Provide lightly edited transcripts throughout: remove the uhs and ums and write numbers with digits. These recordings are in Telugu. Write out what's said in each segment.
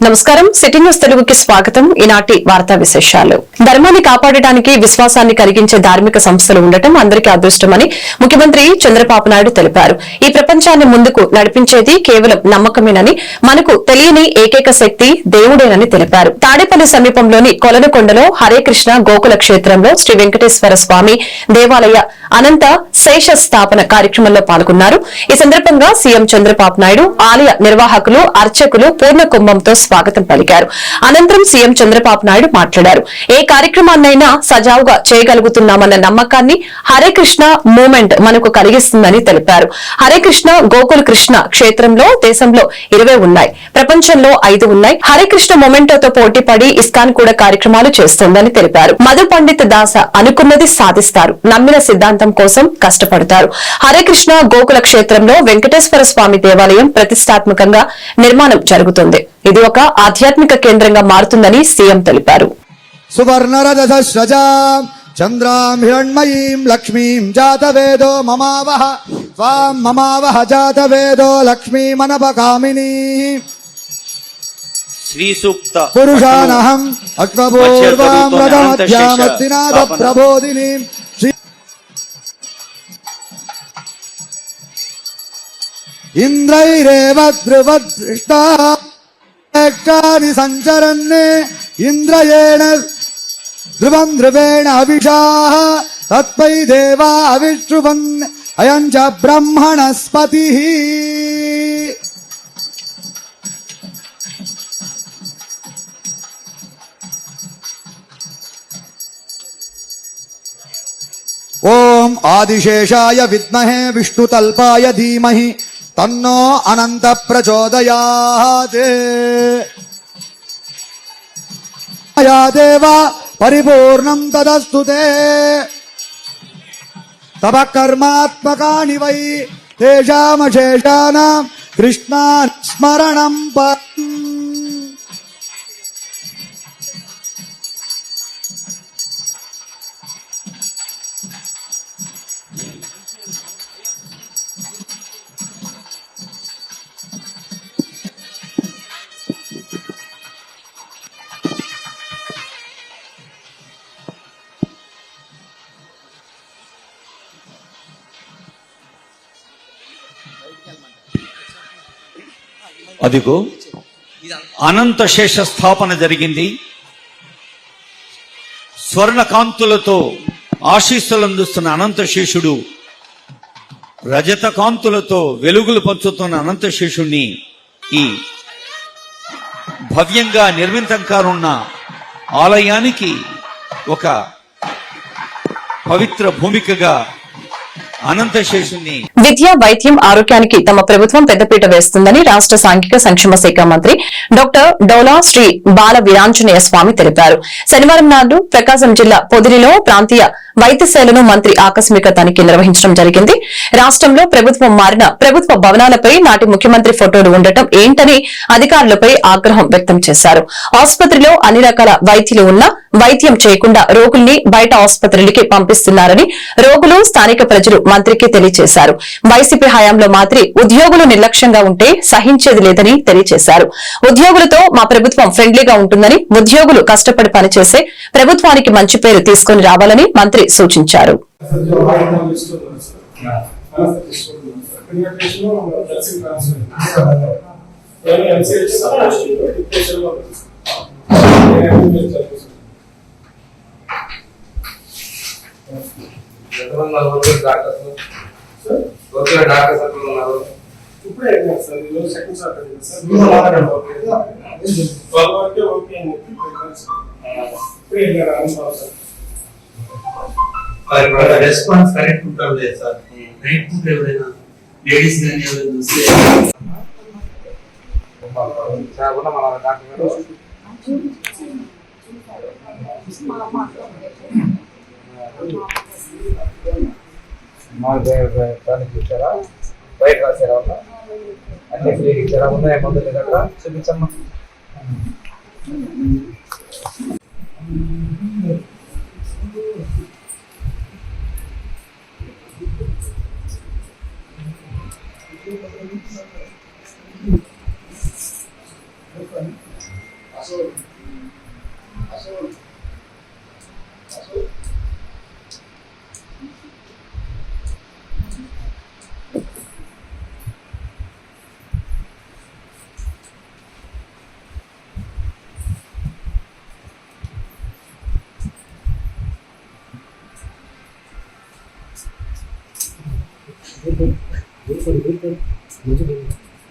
నమస్కారం. సిటీ న్యూస్ తెలుగుకి స్వాగతం. ఈనాటి వార్తా విశేషాలు. ధర్మాన్ని కాపాడటానికి విశ్వాసాన్ని కలిగించే ధార్మిక సంస్థలు ఉండటం అందరికీ అదృష్టమని ముఖ్యమంత్రి చంద్రబాబు నాయుడు తెలిపారు. ఈ ప్రపంచాన్ని ముందుకు నడిపించేది కేవలం నమ్మకమేనని, మనకు తెలియని ఏకైక శక్తి దేవుడేనని తెలిపారు. తాడేపల్లి సమీపంలోని కొలనుకొండలో హరే కృష్ణ గోకుల క్షేత్రంలో శ్రీ వెంకటేశ్వర స్వామి దేవాలయ అనంత శేష స్థాపన కార్యక్రమంలో పాల్గొన్నారు. ఈ సందర్భంగా సీఎం చంద్రబాబు నాయుడు ఆలయ నిర్వాహకులు, అర్చకులు పూర్ణ కుంభంతో స్వాగతం పలికారు. అనంతరం సీఎం చంద్రబాబు నాయుడు మాట్లాడారు. ఏ కార్యక్రమాన్నైనా సజావుగా చేయగలుగుతున్నామన్న నమ్మకాన్ని హరే కృష్ణ మూవ్మెంట్ మనకు కలిగిస్తుందని తెలిపారు. హరే కృష్ణ గోకుల్ కృష్ణ క్షేత్రంలో దేశంలో 20 ఉన్నాయి, ప్రపంచంలో 5 ఉన్నాయి. హరే కృష్ణ మొమెంటోతో పోటీపడి ఇస్కాన్ కూడా కార్యక్రమాలు చేస్తోందని తెలిపారు. మధు పండిత్ దాస అనుకున్నది సాధిస్తారు, నమ్మిన సిద్ధాంతం కోసం కష్టపడతారు. హరే కృష్ణ గోకుల క్షేత్రంలో వెంకటేశ్వర స్వామి దేవాలయం ప్రతిష్టాత్మకంగా నిర్మాణం జరుగుతుంది. ఇది ఒక ఆధ్యాత్మిక కేంద్రంగా మారుతుందని సీఎం తెలిపారు. సువర్ణరజసస్రజాం చంద్రాం హిరణ్మయీం లక్ష్మీం జాతవేదో మమావహ స్వాం మమావహ జాతవేదో లక్ష్మీమనపకామినీ శ్రీ సూక్త పురుషానహం అక్వపూర్వాం రథమధ్యామత్తినాథ ప్రబోధినీం ఇంద్రైరేవ ధ్రువదృష్టాని సంచరన్నే ఇంద్రయేణ ధ్రువం ధ్రువేణ అవిషాః తత్పై దేవా అవిష్ణువన్ అయం చ బ్రహ్మణస్పతిః. ఓం ఆదిశేషాయ విద్మహే విష్ణుతల్పాయ ధీమహి తన్నో అనంత ప్రచోదయాత్. యా దేవా పరిపూర్ణం తదస్తుతే తవ కర్మాత్మకాని వై తేషామశేషానాం కృష్ణా స్మరణం పరం. అదిగో అనంత శేష స్థాపన జరిగింది. స్వర్ణ కాంతులతో ఆశీస్సులు అందిస్తున్న అనంత శేషుడు, రజత కాంతులతో వెలుగులు పంచుతున్న అనంత శేషుణ్ణి ఈ భవ్యంగా నిర్మితం కానున్న ఆలయానికి ఒక పవిత్ర భూమికగా విద్య, వైద్యం, ఆరోగ్యానికి తమ ప్రభుత్వం పెద్దపీట వేస్తుందని రాష్ట్ర సాంఘిక సంక్షేమ శాఖ మంత్రి డాక్టర్ డోలా శ్రీ బాల వీరాంజనేయ స్వామి తెలిపారు. శనివారం నాడు ప్రకాశం జిల్లా పొదిలిలో ప్రాంతీయ వైద్యశాలను మంత్రి ఆకస్మిక తనిఖీ నిర్వహించడం జరిగింది. రాష్ట్రంలో ప్రభుత్వం మారిన ప్రభుత్వ భవనాలపై నాటి ముఖ్యమంత్రి ఫోటోలు ఉండటం ఏంటని అధికారులపై ఆగ్రహం వ్యక్తం చేశారు. ఆసుపత్రిలో అన్ని రకాల వైద్యులు ఉన్నా వైద్యం చేయకుండా రోగుల్ని బయట ఆసుపత్రులకి పంపిస్తున్నారని రోగులు, స్థానిక ప్రజలు మంత్రికి తెలియజేశారు. వైసీపీ హయాంలో మాత్రం ఉద్యోగులు నిర్లక్ష్యంగా ఉంటే సహించేది లేదని తెలియజేశారు. ఉద్యోగులతో మా ప్రభుత్వం ఫ్రెండ్లీగా ఉంటుందని, ఉద్యోగులు కష్టపడి పనిచేసే ప్రభుత్వానికి మంచి పేరు తీసుకుని రావాలని మంత్రి సూచించారు. రెస్పాన్స్ కరెక్ట్ ఉంటాం లేదు సార్. నైట్ పూట ఎవరైనా లేడీస్ కానీ ఎవరైనా చూస్తే ఇచ్చారా, బయట రాసారా, అన్ని ఫ్రీ ఇచ్చారా, ఉన్నాయా మందులు దగ్గర చూపించమ్మా.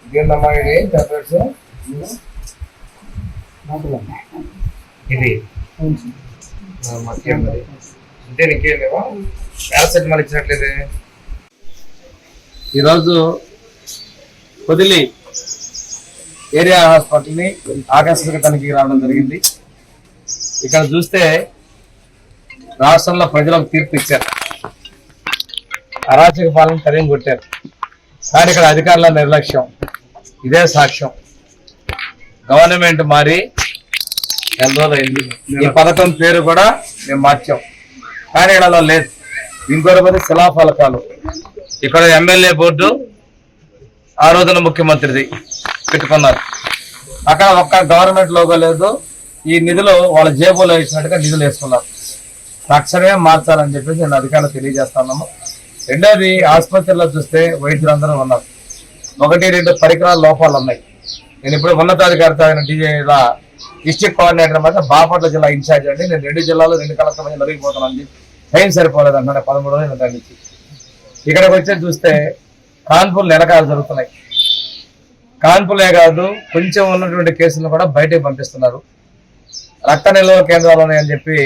ఇదేందమ్మా ఇది టాబ్లెట్స్ ఇది మధ్యం మరి అంటే నీకేం లేవా పారాసెటమాల్ ఇచ్చినట్లేదే. ఈరోజు పొదిలి ఏరియా హాస్పిటల్ని ఆకస్మిక తనిఖీకి రావడం జరిగింది. ఇక్కడ చూస్తే రాష్ట్రంలో ప్రజలకు తీర్పు ఇచ్చారు, అరాచక పాలన తరిమి కొట్టారు. కానీ ఇక్కడ అధికారుల నిర్లక్ష్యం ఇదే సాక్ష్యం. గవర్నమెంట్ మారి ఎంత రోజులైంది, ఈ పథకం పేరు కూడా మేము మార్చాం, కానీ ఇక్కడ అలా లేదు. ఇంకొక పది శిలాఫలకాలు ఇక్కడ ఎమ్మెల్యే బోర్డు ఆ రోజున ముఖ్యమంత్రిది పెట్టుకున్నారు. అక్కడ ఒక్క గవర్నమెంట్ లోగో లేదు. ఈ నిధులు వాళ్ళ జేబులో ఇచ్చినట్టుగా నిధులు వేసుకున్నారు. తక్షణమే మార్చాలని చెప్పేసి నేను అధికారులు తెలియజేస్తున్నాము. రెండోది, ఆసుపత్రిలో చూస్తే వైద్యులందరూ ఉన్నారు. 1-2 పరికరాల లోపాలు ఉన్నాయి. నేను ఇప్పుడు ఉన్నతాధికారితో ఆయన డీజేలా డిస్ట్రిక్ట్ కోఆర్డినేటర్ మధ్య బాపట్ల జిల్లా ఇన్ఛార్జ్ అండి. నేను 2 జిల్లాలు 2 కలెక్టర్ మధ్య నలిగిపోతున్నాను. టైం సరిపోలేదు అంటున్నాను. 13 రోజులు దాని ఇక్కడికి వచ్చి చూస్తే కాన్పులు నిరకాలు జరుగుతున్నాయి. కాన్పులే కాదు, కొంచెం ఉన్నటువంటి కేసులను కూడా బయటకు పంపిస్తున్నారు. రక్త నిల్వ కేంద్రాలు ఉన్నాయని చెప్పి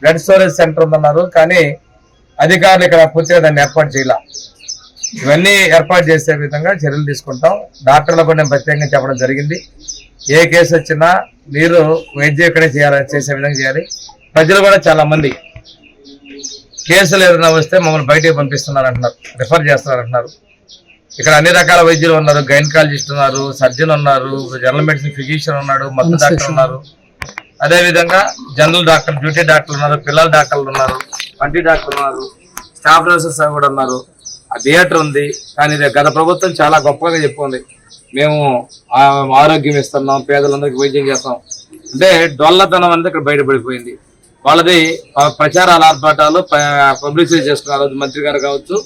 బ్లడ్ స్టోరేజ్ సెంటర్ ఉందన్నారు, కానీ అధికారులు ఇక్కడ పూర్తిగా దాన్ని ఏర్పాటు చేయాల. ఇవన్నీ ఏర్పాటు చేసే విధంగా చర్యలు తీసుకుంటాం. డాక్టర్లకు నేను ప్రత్యేకంగా చెప్పడం జరిగింది. ఏ కేసు వచ్చినా మీరు వైద్యం ఇక్కడే చేసే విధంగా చేయాలి. ప్రజలు కూడా చాలా మంది కేసులు ఏదైనా వస్తే మమ్మల్ని బయటకు పంపిస్తున్నారు అంటున్నారు, రిఫర్ చేస్తున్నారు అంటున్నారు. ఇక్కడ అన్ని రకాల వైద్యులు ఉన్నారు. గైనకాలజిస్ట్ ఉన్నారు, సర్జన్ ఉన్నారు, జనరల్ మెడిసిన్ ఫిజిషియన్ ఉన్నాడు, మత్తు డాక్టర్ ఉన్నారు, అదేవిధంగా జనరల్ డాక్టర్, డ్యూటీ డాక్టర్లు ఉన్నారు, పిల్లల డాక్టర్లు ఉన్నారు, కంటి డాక్టర్లు ఉన్నారు, స్టాఫ్ నర్సెస్ కూడా ఉన్నారు. ఆ థియేటర్ ఉంది. కానీ గత ప్రభుత్వం చాలా గొప్పగా చెప్పుకుంది, మేము ఆరోగ్యం ఇస్తున్నాం, పేదలందరికీ వైద్యం చేస్తాం అంటే డొల్లతనం అనేది ఇక్కడ బయటపడిపోయింది. వాళ్ళది ప్రచారాల ఆర్భాటాలు పబ్లిసిటీ చేసుకున్నారు, మంత్రి గారు కావచ్చు,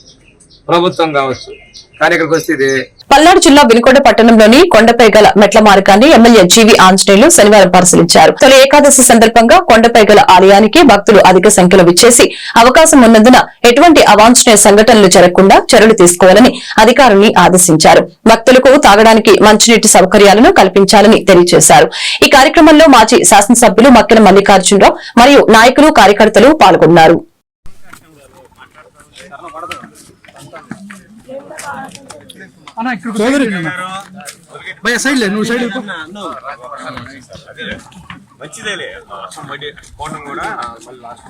ప్రభుత్వం కావచ్చు. కానీ ఇక్కడికి వస్తే ఇది పల్నాడు జిల్లా వినుకొండ పట్టణంలోని కొండపై గల మెట్ల మార్గాన్ని ఎమ్మెల్యే జీవి ఆంజనేయులు శనివారం పరిశీలించారు. తొలి ఏకాదశి సందర్భంగా కొండపై గల ఆలయానికి భక్తులు అధిక సంఖ్యలో విచ్చేసి అవకాశం ఉన్నందున ఎటువంటి అవాంఛనీయ సంఘటనలు జరగకుండా చర్యలు తీసుకోవాలని అధికారుల్ని ఆదేశించారు. భక్తులకు తాగడానికి మంచినీటి సౌకర్యాలను కల్పించాలని తెలియజేశారు. ఈ కార్యక్రమంలో మాజీ శాసనసభ్యులు మక్కెన మల్లికార్జునరావు మరియు నాయకులు, కార్యకర్తలు పాల్గొన్నారు. మంచిదేలే కోణం కూడా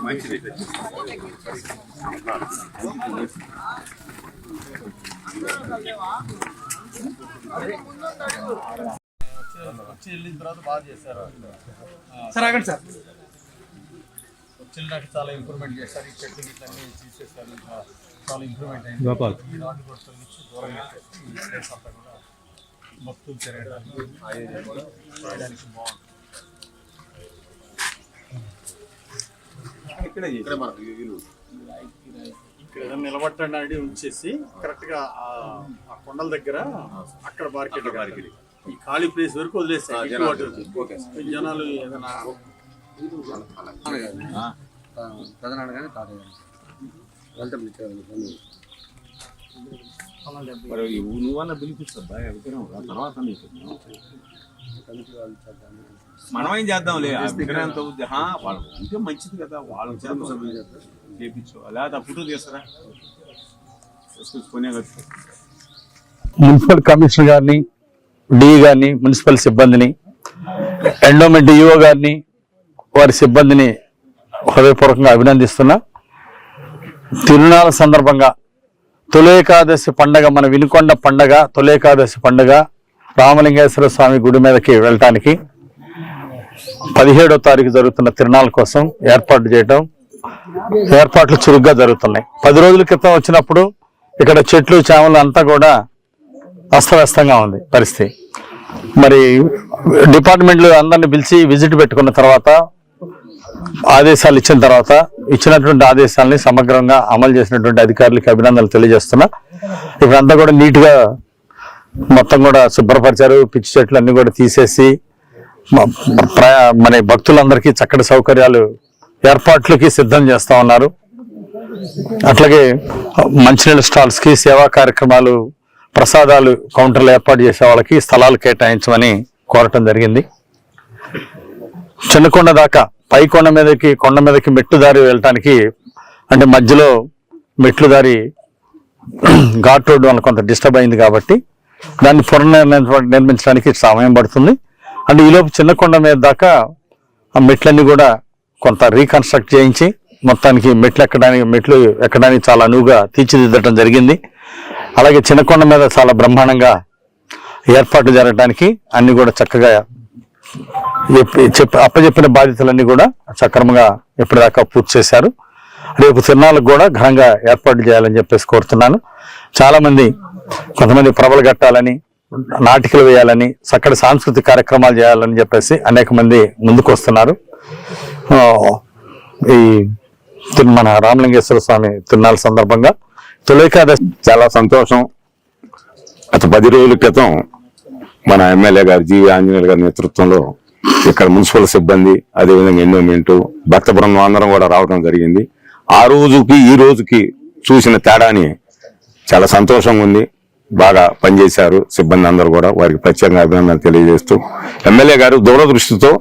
మంచిది. వచ్చి వెళ్ళిన తర్వాత బాగా చేశారు సార్. ఆగండి సార్. వచ్చిన చాలా ఇంప్రూవ్మెంట్ చేశారు. ఈ చెట్లు ఇట్లన్నీ తీసేస్తారు, చాలా ఇంప్రూవ్మెంట్ అయింది. గోపాల్ ఈ రాడ్డు కొట్టల నుంచి దూరం పెట్టేసి ఈ ప్లేస్ అంతా కూడా భక్తులు తిరగడానికి చేయడానికి బాగుంటుంది. ఇక్కడ ఏదైనా నిలబట్టండి ఉంచేసి కరెక్ట్గా ఆ కొండల దగ్గర అక్కడ మార్కెట్ ఈ ఖాళీ ప్లేస్ వరకు వదిలేస్తాయి. జనాలు ఏదైనా నువ్వన్నా పిలిపిస్తా తర్వాత మనం ఏం చేద్దాంలే. విగ్రహంతో వాళ్ళు ఉంటే మంచిది కదా, వాళ్ళ చేపించు. లేదా ఫోటో తీస్తారా కొనే కదా. మున్సిపల్ కమిషనర్ గారిని, డి గారిని, మున్సిపల్ సిబ్బందిని, ఎండోమెంట్ ఈఓ గారిని, వారి సిబ్బందిని హృదయపూర్వకంగా అభినందిస్తున్నా. తిరునాళ్ళ సందర్భంగా తొలి ఏకాదశి పండగ, మన వినుకొండ పండగ, తొలి ఏకాదశి పండగ రామలింగేశ్వర స్వామి గుడి మీదకి వెళ్ళటానికి 17వ తారీఖు జరుగుతున్న తిరునాళ్ళ కోసం ఏర్పాట్లు చురుగ్గా జరుగుతున్నాయి. 10 రోజుల క్రితం వచ్చినప్పుడు ఇక్కడ చెట్లు, చేమలు అంతా కూడా అస్తవ్యస్తంగా ఉంది పరిస్థితి. మరి డిపార్ట్మెంట్లు అందరిని పిలిచి విజిట్ పెట్టుకున్న తర్వాత ఆదేశాలు ఇచ్చిన తర్వాత ఇచ్చినటువంటి ఆదేశాలని సమగ్రంగా అమలు చేసినటువంటి అధికారులకి అభినందనలు తెలియజేస్తున్నా. ఇప్పుడంతా కూడా నీట్ గా మొత్తం కూడా శుభ్రపరిచారు. పిచ్చి చెట్లు అన్ని కూడా తీసేసి మన భక్తులందరికీ చక్కటి సౌకర్యాలు ఏర్పాట్లకి సిద్ధం చేస్తా ఉన్నారు. అట్లాగే మంచినీళ్ళ స్టాల్స్ కి సేవా కార్యక్రమాలు, ప్రసాదాలు కౌంటర్లు ఏర్పాటు చేసే వాళ్ళకి స్థలాలు కేటాయించమని కోరటం జరిగింది. చిన్నకొండ దాకా పై కొండ మీదకి మెట్లు దారి వెళ్ళటానికి, అంటే మధ్యలో మెట్లు దారి ఘాట్ రోడ్డు వల్ల కొంత డిస్టర్బ్ అయింది కాబట్టి దాన్ని నిర్మించడానికి సమయం పడుతుంది. అంటే ఈలోపు చిన్నకొండ మీద దాకా ఆ మెట్లన్నీ కూడా కొంత రీకన్స్ట్రక్ట్ చేయించి మొత్తానికి మెట్లు ఎక్కడానికి చాలా అనువుగా తీర్చిదిద్దటం జరిగింది. అలాగే చిన్నకొండ మీద చాలా బ్రహ్మాండంగా ఏర్పాట్లు జరగడానికి అన్ని కూడా చక్కగా అప్పచెప్పిన బాధ్యతలన్నీ కూడా సక్రమంగా ఎప్పటిదాకా పూర్తి చేశారు. రేపు తిరునాళ్ళకు కూడా ఘనంగా ఏర్పాట్లు చేయాలని చెప్పేసి కోరుతున్నాను. కొంతమంది ప్రభలు కట్టాలని, నాటికలు వేయాలని, చక్కటి సాంస్కృతిక కార్యక్రమాలు చేయాలని చెప్పేసి అనేక మంది ముందుకు వస్తున్నారు. ఈ మన రామలింగేశ్వర స్వామి తిరునాళ్ళ సందర్భంగా తొలికాదశి చాలా సంతోషం. గత 10 రోజుల క్రితం మన ఎమ్మెల్యే గారు జీవి ఆంజనేయులు గారి నేతృత్వంలో ఇక్కడ మున్సిపల్ సిబ్బంది, అదేవిధంగా ఎండోమెంట్, భక్త బృందం అందరం కూడా రావడం జరిగింది. ఆ రోజుకి ఈ రోజుకి చూసిన తేడాని చాలా సంతోషంగా ఉంది. బాగా పనిచేశారు సిబ్బంది అందరూ కూడా. వారికి ప్రత్యేకంగా అభినందనలు తెలియజేస్తూ, ఎమ్మెల్యే గారు దూరదృష్టితో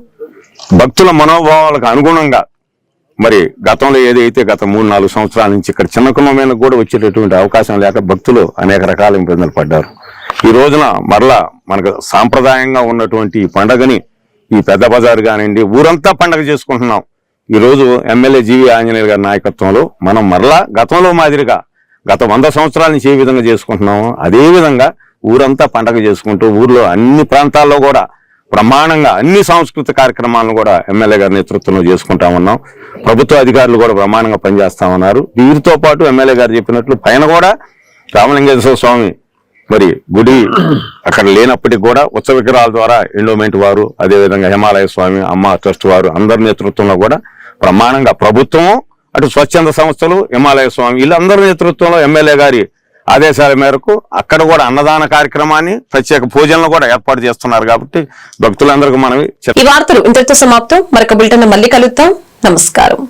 భక్తుల మనోభావాలకు అనుగుణంగా మరి గతంలో ఏదైతే గత 3-4 సంవత్సరాల నుంచి ఇక్కడ చిన్నకొండ మీద కూడా వచ్చేటటువంటి అవకాశం లేక భక్తులు అనేక రకాల ఇబ్బందులు పడ్డారు. ఈ రోజున మరలా మనకు సాంప్రదాయంగా ఉన్నటువంటి ఈ పండగని ఈ పెద్ద బజారు కానివ్వండి ఊరంతా పండగ చేసుకుంటున్నాం. ఈ రోజు ఎమ్మెల్యే జీవి ఆంజనేయులు గారి నాయకత్వంలో మనం మరలా గతంలో మాదిరిగా గత 100 సంవత్సరాల నుంచి ఏ విధంగా చేసుకుంటున్నామో అదే విధంగా ఊరంతా పండగ చేసుకుంటూ ఊర్లో అన్ని ప్రాంతాల్లో కూడా బ్రహ్మాండంగా అన్ని సాంస్కృతిక కార్యక్రమాలను కూడా ఎమ్మెల్యే గారి నేతృత్వంలో చేసుకుంటా ఉన్నాం. ప్రభుత్వ అధికారులు కూడా బ్రహ్మాండంగా పనిచేస్తా ఉన్నారు. వీరితో పాటు ఎమ్మెల్యే గారు చెప్పినట్లు పైన కూడా రామలింగేశ్వర స్వామి మరి గుడి అక్కడ లేనప్పటికీ కూడా ఉత్సవ విగ్రహాల ద్వారా ఎండోమెంట్ వారు, అదేవిధంగా హిమాలయ స్వామి అమ్మ ట్రస్ట్ వారు అందరి నేతృత్వంలో కూడా బ్రహ్మాండంగా ప్రభుత్వం, అటు స్వచ్ఛంద సంస్థలు, హిమాలయ స్వామి వీళ్ళందరి నేతృత్వంలో ఎమ్మెల్యే గారి ఆదేశాల మేరకు అక్కడ కూడా అన్నదాన కార్యక్రమాన్ని, ప్రత్యేక పూజలను కూడా ఏర్పాటు చేస్తున్నారు. కాబట్టి భక్తులందరికీ మనవి. ఈ వార్తలు ఇంతటితో సమాప్తం. మరొక బులెటిన్ మళ్ళీ కలుద్దాం. నమస్కారం.